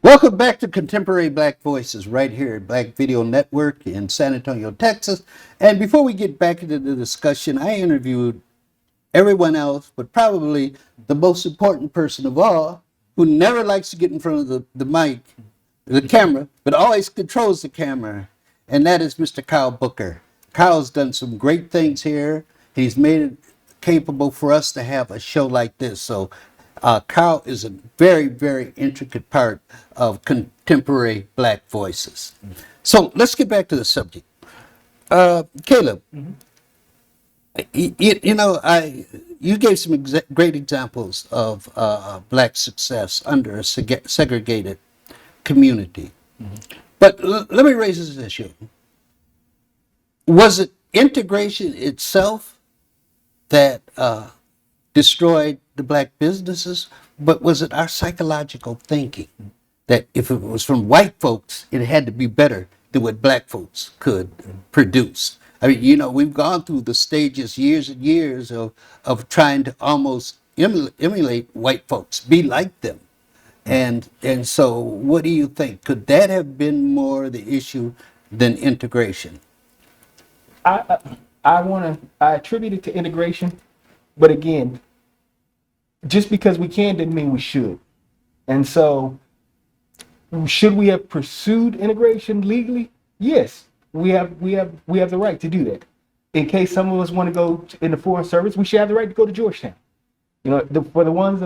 Welcome back to Contemporary Black Voices right here at Black Video Network in San Antonio, Texas. And before we get back into the discussion, I interviewed everyone else, but probably the most important person of all, who never likes to get in front of the mic, the camera, but always controls the camera. And that is Mr. Kyle Booker. Kyle's done some great things here. He's made it capable for us to have a show like this. So Kyle is a very, very intricate part of contemporary Black voices. So let's get back to the subject. Caleb, you gave some great examples of Black success under a segregated community. But let me raise this issue. Was it integration itself that destroyed the Black businesses, but was it our psychological thinking that if it was from white folks, it had to be better than what Black folks could produce? I mean, we've gone through the stages, years and years of trying to almost emulate white folks, be like them. And so what do you think? Could that have been more the issue than integration? I I attribute it to integration, but again, just because we can didn't mean we should. And so, should we have pursued integration legally? Yes, we have the right to do that. In case some of us want to go in the foreign service, we should have the right to go to Georgetown. You know, for those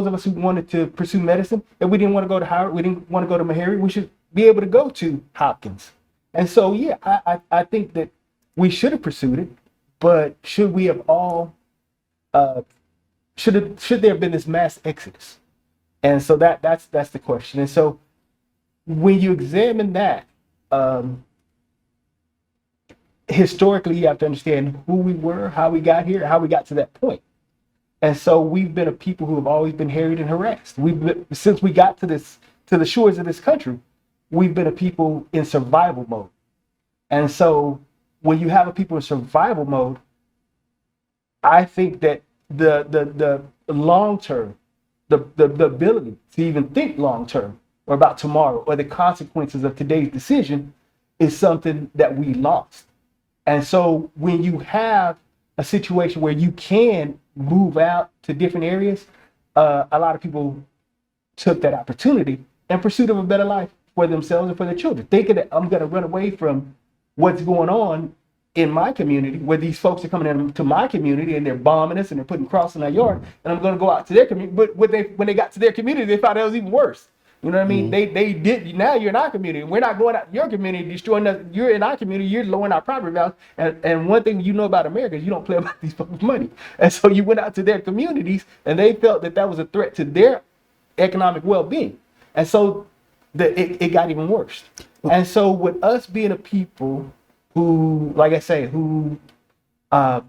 of us who wanted to pursue medicine, if we didn't want to go to Howard, we didn't want to go to Meharry, we should be able to go to Hopkins. And so, yeah, I think that we should have pursued it, but should we have all? Should there have been this mass exodus? And so that's the question. And so, when you examine that, historically, you have to understand who we were, how we got here, how we got to that point. And so we've been a people who have always been harried and harassed. Since we got to the shores of this country, we've been a people in survival mode. And so when you have a people in survival mode, I think that the long term, the ability to even think long term or about tomorrow or the consequences of today's decision is something that we lost. And so when you have a situation where you can move out to different areas, a lot of people took that opportunity in pursuit of a better life for themselves and for their children, thinking that I'm going to run away from what's going on in my community, where these folks are coming into my community and they're bombing us and they're putting crosses in our yard, and I'm going to go out to their community. But when they got to their community, they found out it was even worse. You know what I mean? They did. Now you're in our community. We're not going out to your community, destroying us. You're in our community. You're lowering our property values. And one thing you know about America is you don't play about these people's money. And so you went out to their communities, and they felt that was a threat to their economic well-being. And so it got even worse. And so with us being a people who, like I say, who are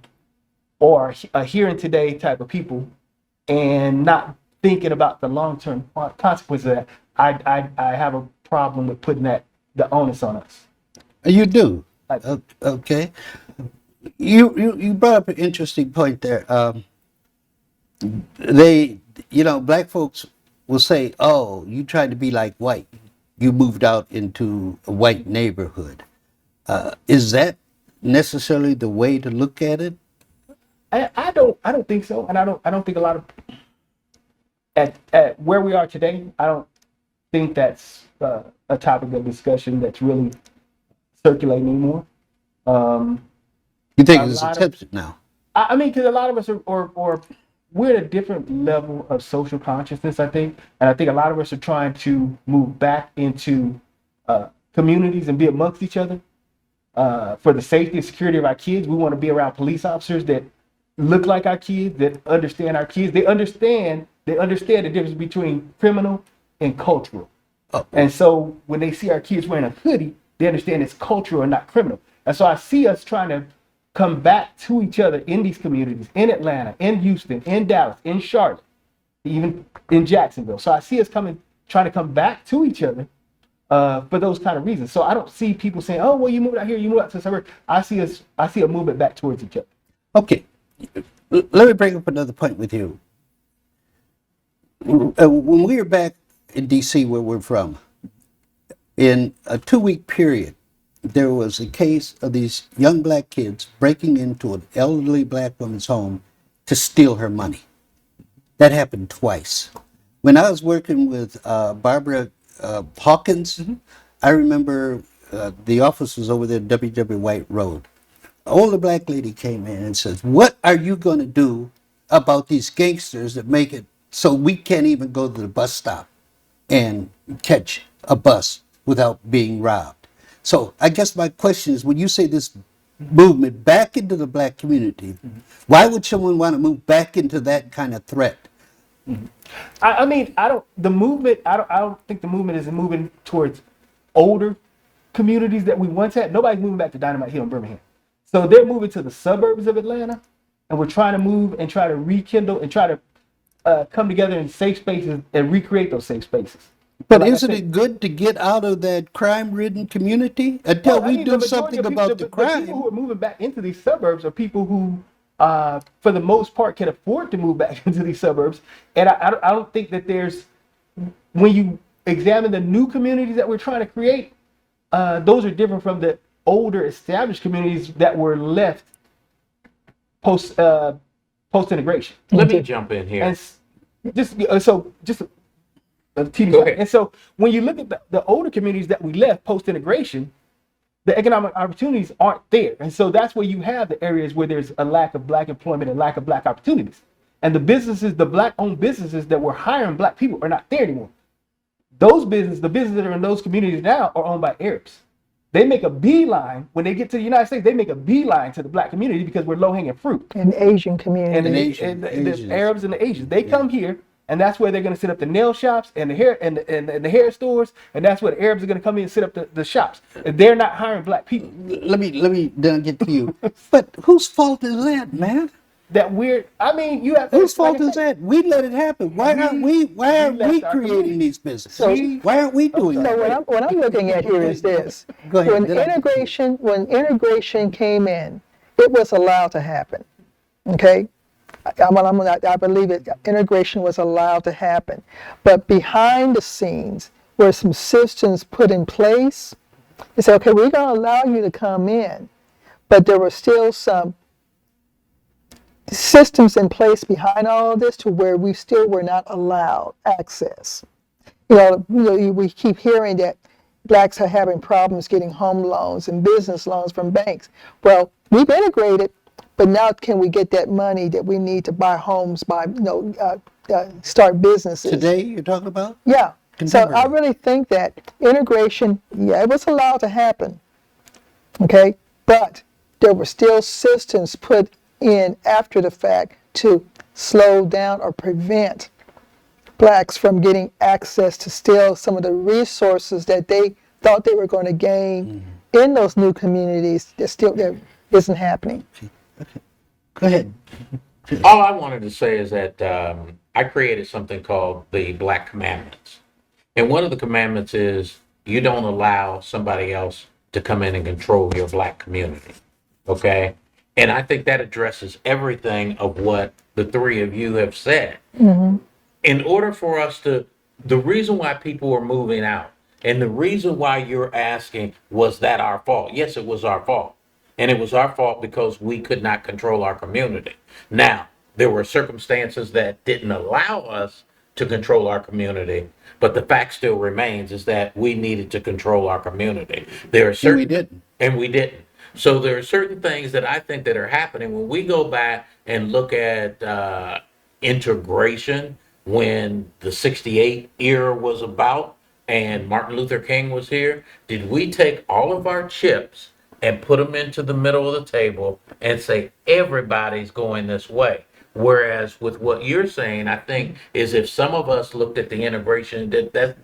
a here and today type of people, and not thinking about the long-term consequences of that, I have a problem with putting the onus on us. You do. Okay. You brought up an interesting point there. Black folks will say, "Oh, you tried to be like white. You moved out into a white neighborhood." Is that necessarily the way to look at it? I don't think so, and I don't think a lot of at where we are today, I don't think that's a topic of discussion that's really circulating anymore. You think it's accepted now? I mean, because a lot of us are we're at a different level of social consciousness, I think, and I think a lot of us are trying to move back into communities and be amongst each other for the safety and security of our kids. We want to be around police officers that look like our kids, that understand our kids. They understand the difference between criminal and cultural. Oh. And so when they see our kids wearing a hoodie, they understand it's cultural and not criminal. And so I see us trying to come back to each other in these communities, in Atlanta, in Houston, in Dallas, in Charlotte, even in Jacksonville. So I see us trying to come back to each other for those kind of reasons. So I don't see people saying, "Oh, well, you moved out here, you moved out to the suburb." I see a movement back towards each other. Okay. Let me bring up another point with you. When we were back in DC, where we're from, in a 2-week period, there was a case of these young black kids breaking into an elderly black woman's home to steal her money. That happened twice. When I was working with Barbara Hawkins, I remember the office was over there at W.W. White Road. An older black lady came in and says, "What are you going to do about these gangsters that make it so we can't even go to the bus stop and catch a bus without being robbed?" So I guess my question is, when you say this movement back into the black community, why would someone want to move back into that kind of threat? I mean, the movement, I don't think the movement is moving towards older communities that we once had. Nobody's moving back to Dynamite Hill in Birmingham. So they're moving to the suburbs of Atlanta, and we're trying to move and try to rekindle and try to come together in safe spaces and recreate those safe spaces. But Like I isn't said, it good to get out of that crime-ridden community until well, I we mean, do the majority something of people- about the people crime? who are moving back into these suburbs are people who, for the most part, can afford to move back into these suburbs. And I don't think that there's, when you examine the new communities that we're trying to create, those are different from the older established communities that were left post integration. Let me jump in here. And just a teeny Go bit. ahead. And so when you look at the older communities that we left post integration, the economic opportunities aren't there. And so that's where you have the areas where there's a lack of black employment and lack of black opportunities. And the businesses, the black owned businesses that were hiring black people are not there anymore. The businesses that are in those communities now are owned by Arabs. They make a beeline when they get to the United States. They make a beeline to the black community because we're low hanging fruit. And Asian community. And, Asians. the Arabs and the Asians, they come here, and that's where they're going to set up the nail shops and the hair and the hair stores, and that's where the Arabs are going to come in and set up the shops. And they're not hiring black people. Let me then get to you. But whose fault is that, man? You have to. Whose fault like I is said, that? We let it happen. Why aren't we left our creating community. these businesses? So- Why aren't we doing So that? what I'm looking at here is this. Go ahead. When integration came in, it was allowed to happen. Okay? I believe it. Integration was allowed to happen. But behind the scenes were some systems put in place. They said, okay, we're going to allow you to come in. But there were still some systems in place behind all of this to where we still were not allowed access. We keep hearing that blacks are having problems getting home loans and business loans from banks. Well, we've integrated, but now can we get that money that we need to buy homes, start businesses? Today you're talking about? Yeah. So I Contemporary. really think that integration, yeah, it was allowed to happen. Okay? But there were still systems put in after the fact to slow down or prevent blacks from getting access to still some of the resources that they thought they were going to gain in those new communities that isn't happening. Go ahead. All I wanted to say is that I created something called the Black Commandments. And one of the commandments is you don't allow somebody else to come in and control your black community. Okay? And I think that addresses everything of what the three of you have said. In order for us to, the reason why people are moving out and the reason why you're asking, was that our fault? Yes, it was our fault. And it was our fault because we could not control our community. Now, there were circumstances that didn't allow us to control our community, but the fact still remains is that we needed to control our community. There are certain, we didn't. And we didn't. So there are certain things that I think that are happening when we go back and look at integration, when the 68 era was about and Martin Luther King was here. Did we take all of our chips and put them into the middle of the table and say everybody's going this way? Whereas with what you're saying, I think is if some of us looked at the integration and did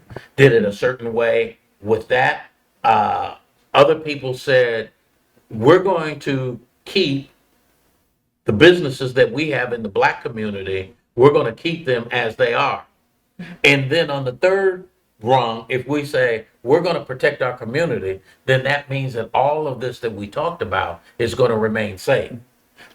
it a certain way with that, other people said, we're going to keep the businesses that we have in the black community, we're going to keep them as they are. And then on the third rung, if we say we're going to protect our community, then that means that all of this that we talked about is going to remain safe.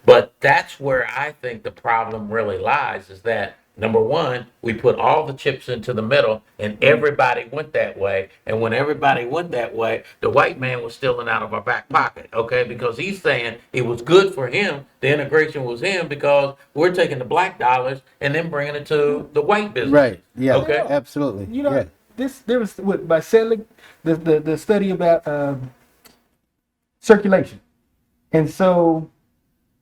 But that's where I think the problem really lies, is that Number one, we put all the chips into the middle and everybody went that way. And when everybody went that way, the white man was stealing out of our back pocket, okay? Because he's saying it was good for him, the integration was him, because we're taking the black dollars and then bringing it to the white business. Right. Yeah. Okay. Absolutely. You know, Yeah. there was what by Sedgwick, the study about circulation, and so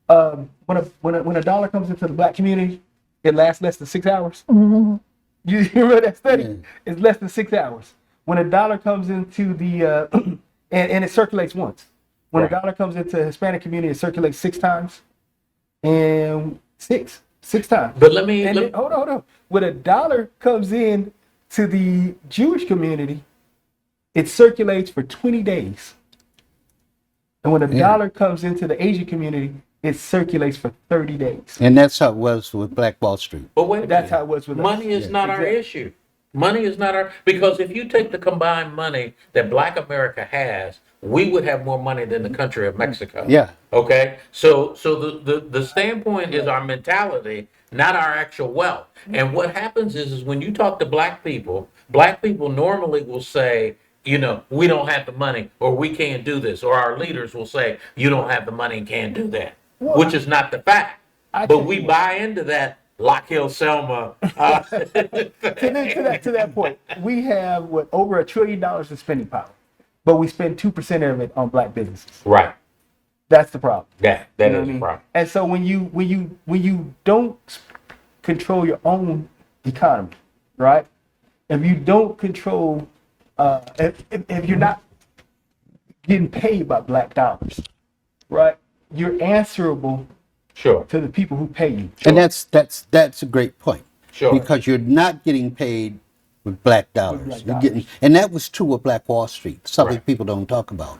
when a dollar comes into the black community, it lasts less than 6 hours. You remember that study? Yeah. It's less than 6 hours. When a dollar comes into the and it circulates once. When Right. a dollar comes into the Hispanic community, it circulates 6 times, and six times. But let me, And then, hold on. When a dollar comes in to the Jewish community, it circulates for 20 days. And when a Yeah. dollar comes into the Asian community, it circulates for 30 days. And that's how it was with Black Wall Street. but wait a That's minute. how it was with us. Money is not our Exactly. issue. Money is not our, because if you take the combined money that Black America has, we would have more money than the country of Mexico. Yeah. Okay, so the standpoint is our mentality, not our actual wealth. And what happens is when you talk to black people normally will say, you know, we don't have the money, or we can't do this, or our leaders will say, you don't have the money and can't do that, which is not the fact. I But tell we you buy into that Lock Hill Selma. To that point, we have over $1 trillion in spending power, but we spend 2% of it on black businesses. Right. That's the problem. That You know is what I the mean? problem. And so when you don't control your own economy, right? If you don't control, if you're not getting paid by black dollars, right? You're answerable Sure. to the people who pay you. And that's a great point. Sure. Because you're not getting paid with black dollars. black You're dollars. getting, and that was true of Black Wall Street, something Right. people don't talk about.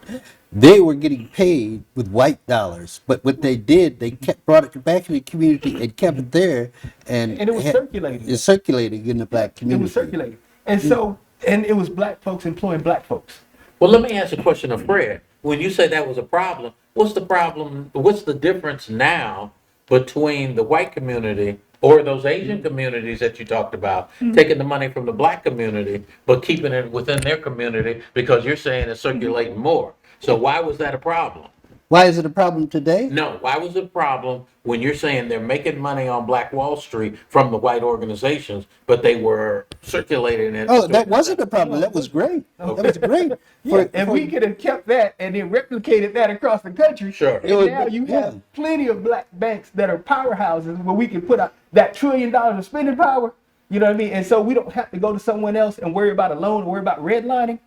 They were getting paid with white dollars, but what they did, they brought it back in the community and kept it there, and And it was circulating. It's circulating in the black It community. was circulating. And so, and it was black folks employing black folks. Well, let me ask a question of Fred. When you say that was a problem, what's the problem? What's the difference now between the white community or those Asian communities that you talked about, taking the money from the black community, but keeping it within their community because you're saying it's circulating more? So why was that a problem? Why is it a problem today? No, why was it a problem when you're saying they're making money on Black Wall Street from the white organizations, but they were circulating it? Oh, that wasn't a problem. That was great. That was great. Yeah, and we could have kept that and then replicated that across the country. Sure. And It was- now you yeah. have plenty of black banks that are powerhouses where we can put out that $1 trillion of spending power. You know what I mean? And so we don't have to go to someone else and worry about a loan or worry about redlining.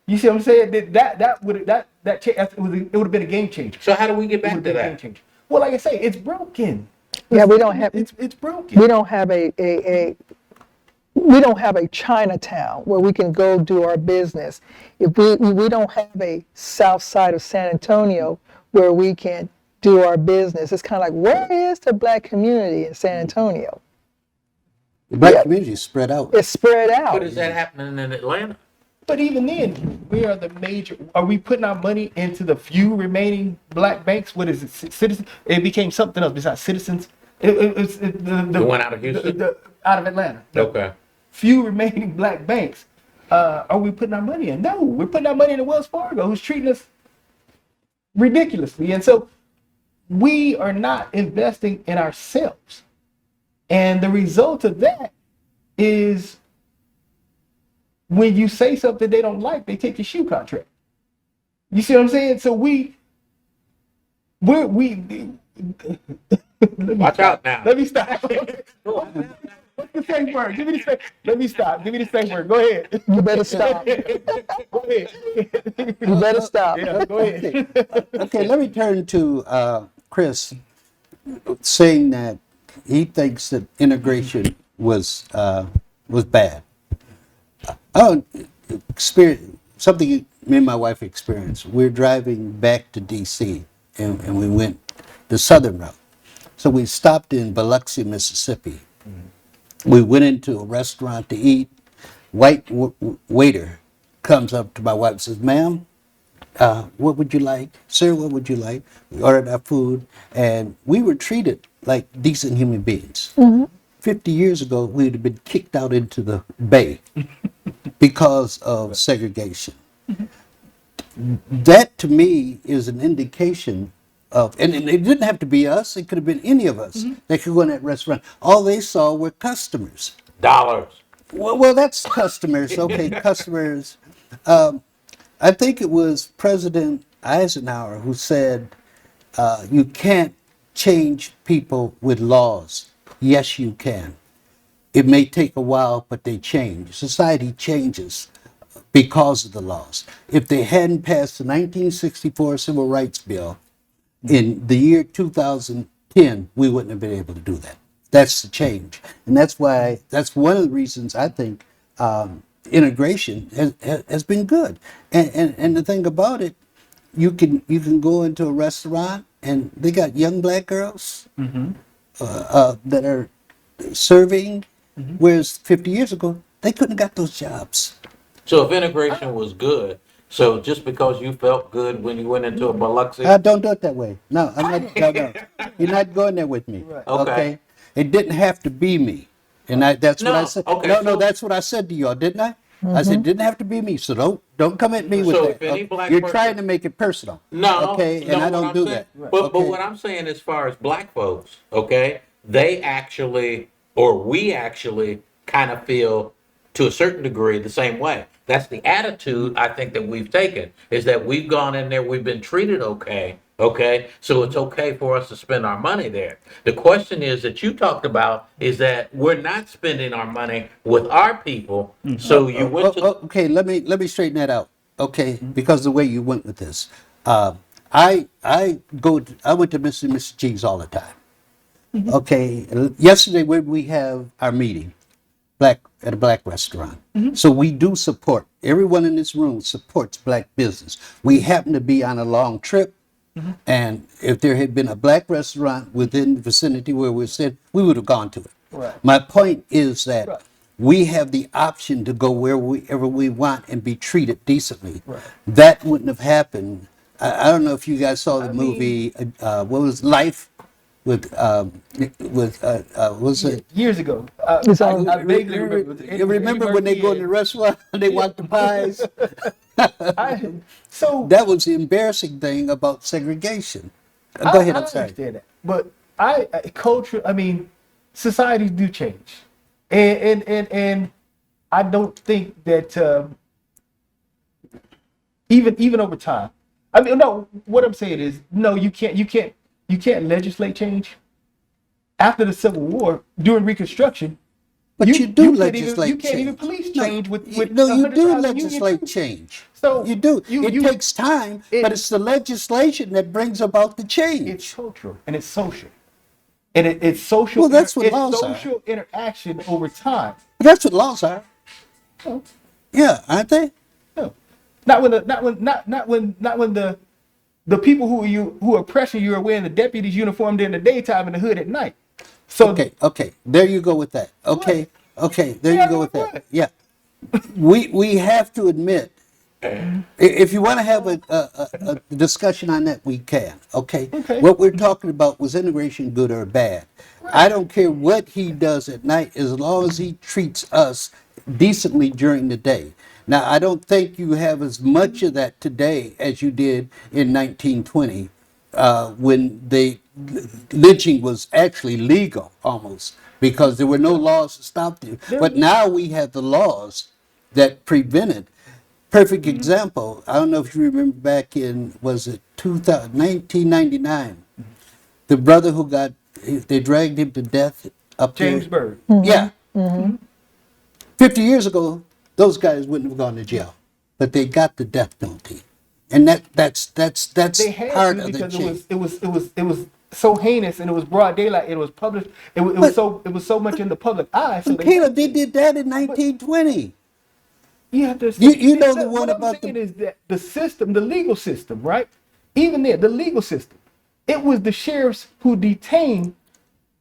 You see what I'm saying? It would have been a game changer. So how do we get It back would've to been a game that? changer. Well, like I say, it's broken. Yeah, we don't have It's broken. we don't have we don't have a Chinatown where we can go do our business. If we don't have a south side of San Antonio where we can do our business. It's kind of like, where is the black community in San Antonio? The black Yeah. community is spread out. It's spread out. But is that happening in Atlanta? But even then, we are the major. Are we putting our money into the few remaining black banks? What is it? Citizens? It became something else besides Citizens. It's the one out of Houston? Out of Atlanta. The Okay. few remaining black banks. Are we putting our money in? No, we're putting our money into Wells Fargo, who's treating us ridiculously. And so we are not investing in ourselves. And the result of that is when you say something they don't like, they take your shoe contract. You see what I'm saying? So we Watch out now. let me stop. What's the safe word? Give me the safe. Let me stop. Give me the safe word. Go ahead. You better stop. Go ahead. You better stop. Yeah, go ahead. Okay, let me turn to Chris, saying that he thinks that integration was bad. Oh, experience something me and my wife experienced. We're driving back to D.C. and we went the southern route. So we stopped in Biloxi, Mississippi. We went into a restaurant to eat. White waiter comes up to my wife and says, "Ma'am, what would you like? Sir, what would you like?" We ordered our food, and we were treated like decent human beings. 50 years ago, we'd have been kicked out into the bay because of segregation. That to me is an indication of, and it didn't have to be us, it could have been any of us that could go in that restaurant. All they saw were customers. Dollars. Well, that's customers. Okay, customers. I think it was President Eisenhower who said, you can't change people with laws. Yes, you can. It may take a while, but they change. Society changes because of the laws. If they hadn't passed the 1964 Civil Rights Bill in the year 2010, we wouldn't have been able to do that. That's the change. And that's why, that's one of the reasons I think integration has been good. And the thing about it, you can go into a restaurant and they got young black girls that are serving, whereas 50 years ago, they couldn't have got those jobs. So if integration was good, so just because you felt good when you went into a Biloxi, Don't do it that way. No, I'm not. No. You're not going there with me. Right. Okay. It didn't have to be me, and that's what I No, said. okay, No, so- that's what I said to y'all, didn't I? I said it didn't have to be me. So don't come at me with So that. if any black You're person- trying to make it personal. no, Okay, no, and I what don't I'm do saying- that. But Okay. what I'm saying, as far as black folks, okay, they actually, or we actually, kind of feel to a certain degree the same way. That's the attitude I think that we've taken, is that we've gone in there, we've been treated okay, okay, so it's okay for us to spend our money there. The question is that you talked about is that we're not spending our money with our people, so you went to. Okay, let me straighten that out. Okay, because the way you went with this, I went to Mr. and Mrs. G's all the time. Okay, yesterday when we have our meeting, at a black restaurant, so we do support. Everyone in this room supports black business. We happen to be on a long trip, and if there had been a black restaurant within the vicinity where we're sitting, we would have gone to it. Right. My point is that Right. we have the option to go wherever we want and be treated decently. Right. That wouldn't have happened. I don't know if you guys saw the movie. What was Life with what was it? Years ago. It's on- I vaguely remember. You remember when they go to the restaurant and they want the pies? So That was the embarrassing thing about segregation. Go ahead. I'm I sorry. understand that, but culture. I mean, societies do change, and I don't think that even over time. I mean, no. What I'm saying is, no, you can't legislate change. After the Civil War, during Reconstruction, But you do can't legislate you can't even change. police No, change with you do 100,000 Union legislate troops. change. So You do. you- It you- takes time, but it's the legislation that brings about the It's change. cultural and it's social, and it's social. Well, that's what it's laws are. social interaction over time. That's what laws are. No, Yeah, aren't they? no. Not when the people who are oppressing you are wearing the deputy's uniform during the daytime and the hood at night. So Okay. There you go with that. Okay. There Yeah, you go with what? that. Yeah. We have to admit, if you want to have a discussion on that, we can. Okay. Okay. What we're talking about was integration good or bad. I don't care what he does at night as long as he treats us decently during the day. Now, I don't think you have as much of that today as you did in 1920, when lynching was actually legal almost because there were no laws to stop you. But now we have the laws that prevent it. Perfect example. I don't know if you remember back in, was it 1999, the brother who they dragged him to death up there. James Byrd. Yeah. 50 years ago, those guys wouldn't have gone to jail, but they got the death penalty, and that's They had part to of the because change. it was so heinous and it was broad daylight. It was published. It was so much in the public eye. So Caleb, they did that in 1920. you have to. You know the what one I'm about saying the- is that the system, the legal system, right? Even there, the legal system. It was the sheriffs who detained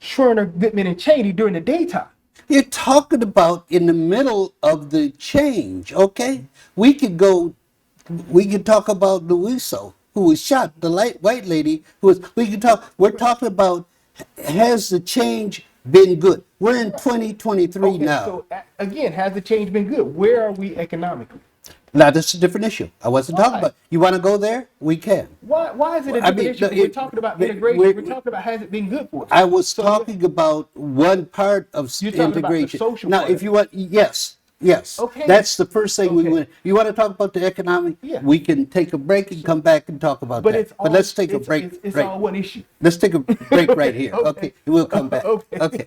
Schwerner, Goodman, and Cheney during the daytime. You're talking about in the middle of the change, okay? We could talk about Luiso, who was shot, the white lady we're talking about, has the change been good? We're in 2023 Okay, now. so again, has the change been good? Where are we economically? Now, that's a different issue. I wasn't talking Why? about. You want to go there? We can. Why is it a I different mean, issue? no, We're it- talking about we- integration. we- We're talking about has it been good for us? I was So- talking about one part of You're talking about the integration. social Now, part if of you want, yes, yes. Okay. That's the first thing we Okay. want. You want to talk about the economic? Yeah. We can take a break and come back and talk about But that. it's all, But let's take a it's- break. It's right. all one issue. Let's take a break right here. Okay. Okay. We'll come back. Okay. Okay.